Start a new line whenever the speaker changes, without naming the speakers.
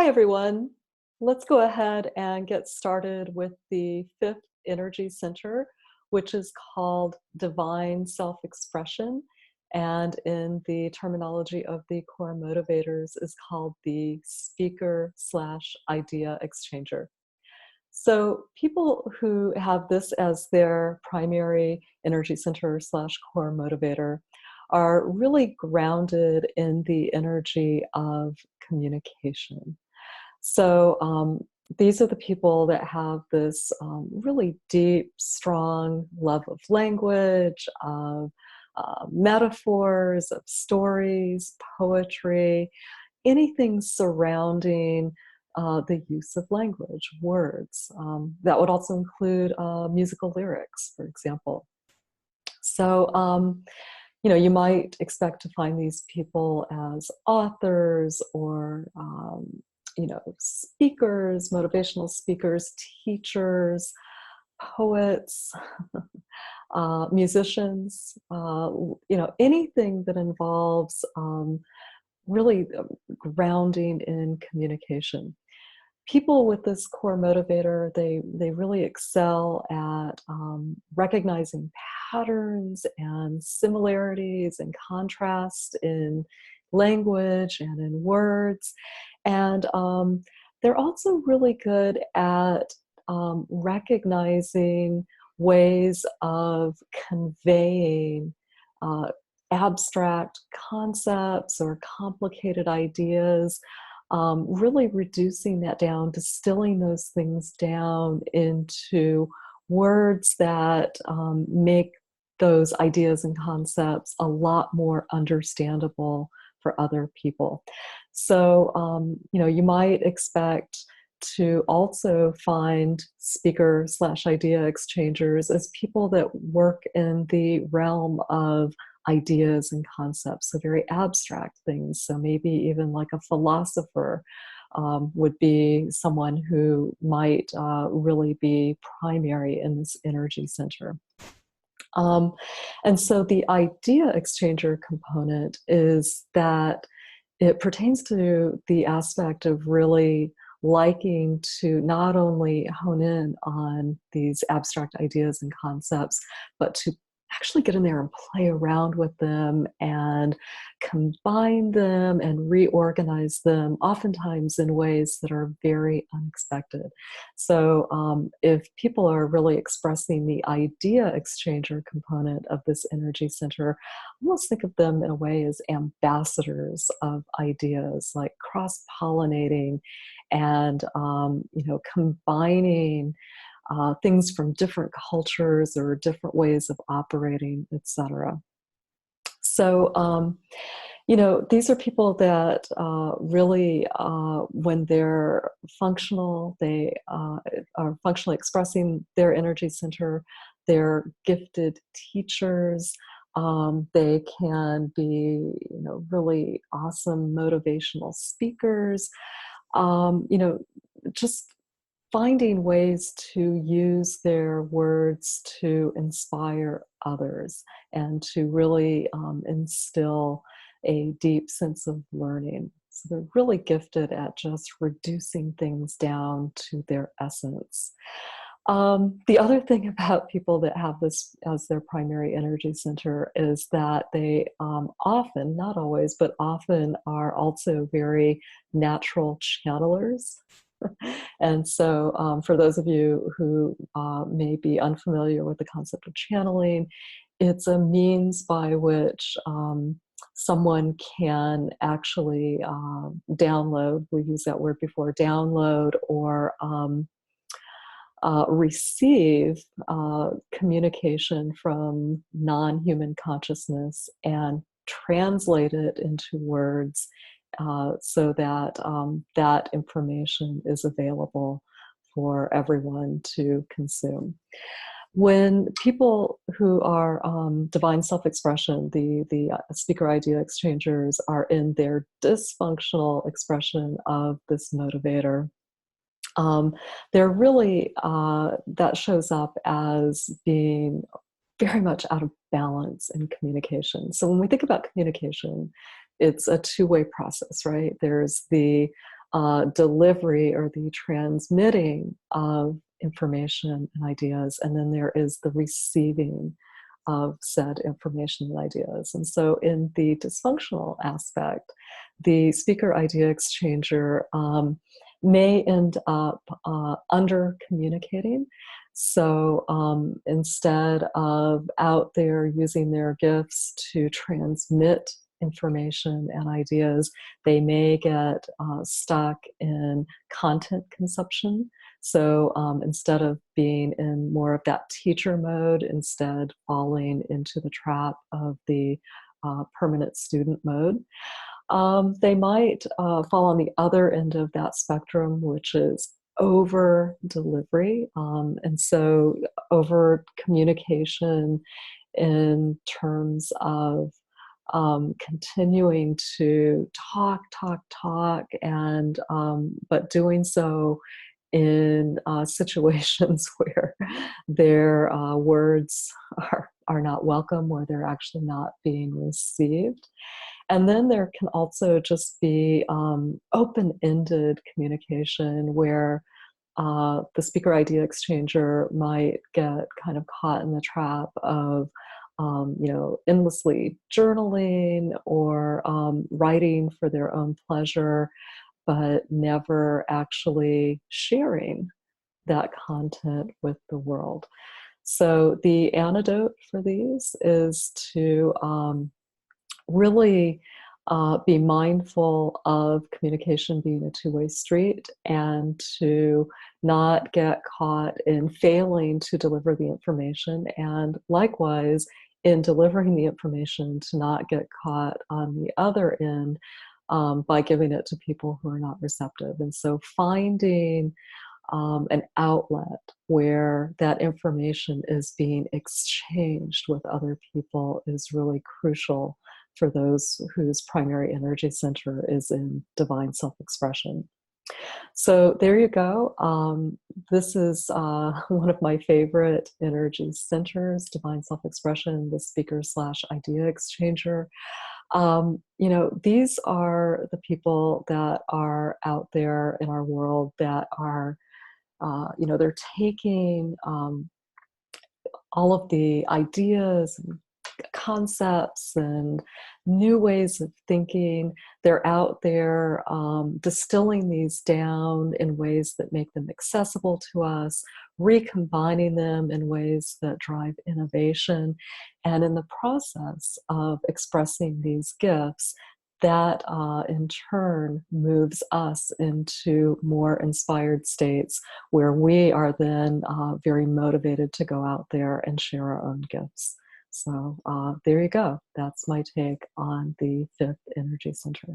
Hi, everyone. Let's go ahead and get started with the fifth energy center, which is called divine self expression. And in the terminology of the core motivators, is called the speaker slash idea exchanger. So, people who have this as their primary energy center slash core motivator are really grounded in the energy of communication. So these are the people that have this really deep, strong love of language, of metaphors, of stories, poetry, anything surrounding the use of language, words. That would also include musical lyrics, for example. So you might expect to find these people as authors or speakers, motivational speakers, teachers, poets, musicians, anything that involves really grounding in communication. People with this core motivator, they really excel at recognizing patterns and similarities and contrast in language and in words. And they're also really good at recognizing ways of conveying uh, abstract concepts or complicated ideas, really reducing that down, distilling those things down into words that make those ideas and concepts a lot more understandable for other people. So you might expect to also find speaker slash idea exchangers as people that work in the realm of ideas and concepts, so very abstract things. So maybe even like a philosopher would be someone who might really be primary in this energy center. Um, and so the idea exchanger component is that it pertains to the aspect of really liking to not only hone in on these abstract ideas and concepts, but to actually get in there and play around with them and combine them and reorganize them, oftentimes in ways that are very unexpected. So if people are really expressing the idea exchanger component of this energy center, almost think of them in a way as ambassadors of ideas, like cross-pollinating and combining things from different cultures or different ways of operating, etc. So these are people that really, when they're functional, they are functionally expressing their energy center. They're gifted teachers. They can be, really awesome motivational speakers. Just finding ways to use their words to inspire others and to really instill a deep sense of learning. So they're really gifted at just reducing things down to their essence. The other thing about people that have this as their primary energy center is that they often, not always, but often are also very natural channelers. And so, for those of you who may be unfamiliar with the concept of channeling, it's a means by which someone can actually download, we used that word before, download or receive communication from non-human consciousness and translate it into words so that that information is available for everyone to consume. When people who are divine self-expression, the speaker idea exchangers, are in their dysfunctional expression of this motivator, they're really, that shows up as being very much out of balance in communication. So when we think about communication, it's a two-way process, right? There's the delivery or the transmitting of information and ideas, and then there is the receiving of said information and ideas. And so, in the dysfunctional aspect, the speaker idea exchanger may end up under communicating. So instead of out there using their gifts to transmit information and ideas, they may get stuck in content consumption. So instead of being in more of that teacher mode, instead falling into the trap of the permanent student mode. They might fall on the other end of that spectrum, which is over delivery. And so over communication in terms of continuing to talk, and but doing so in situations where their words are not welcome, where they're actually not being received. And then there can also just be open-ended communication where the speaker idea exchanger might get kind of caught in the trap of endlessly journaling or writing for their own pleasure, but never actually sharing that content with the world. So the antidote for these is to really be mindful of communication being a two-way street, and to not get caught in failing to deliver the information, and likewise in delivering the information to not get caught on the other end by giving it to people who are not receptive. And so finding an outlet where that information is being exchanged with other people is really crucial for those whose primary energy center is in divine self-expression. So there you go. This is one of my favorite energy centers, divine self-expression, the speaker slash idea exchanger. These are the people that are out there in our world that are they're taking all of the ideas and concepts and new ways of thinking. They're out there distilling these down in ways that make them accessible to us, recombining them in ways that drive innovation. And in the process of expressing these gifts, that in turn moves us into more inspired states where we are then very motivated to go out there and share our own gifts. So there you go. That's my take on the fifth energy center.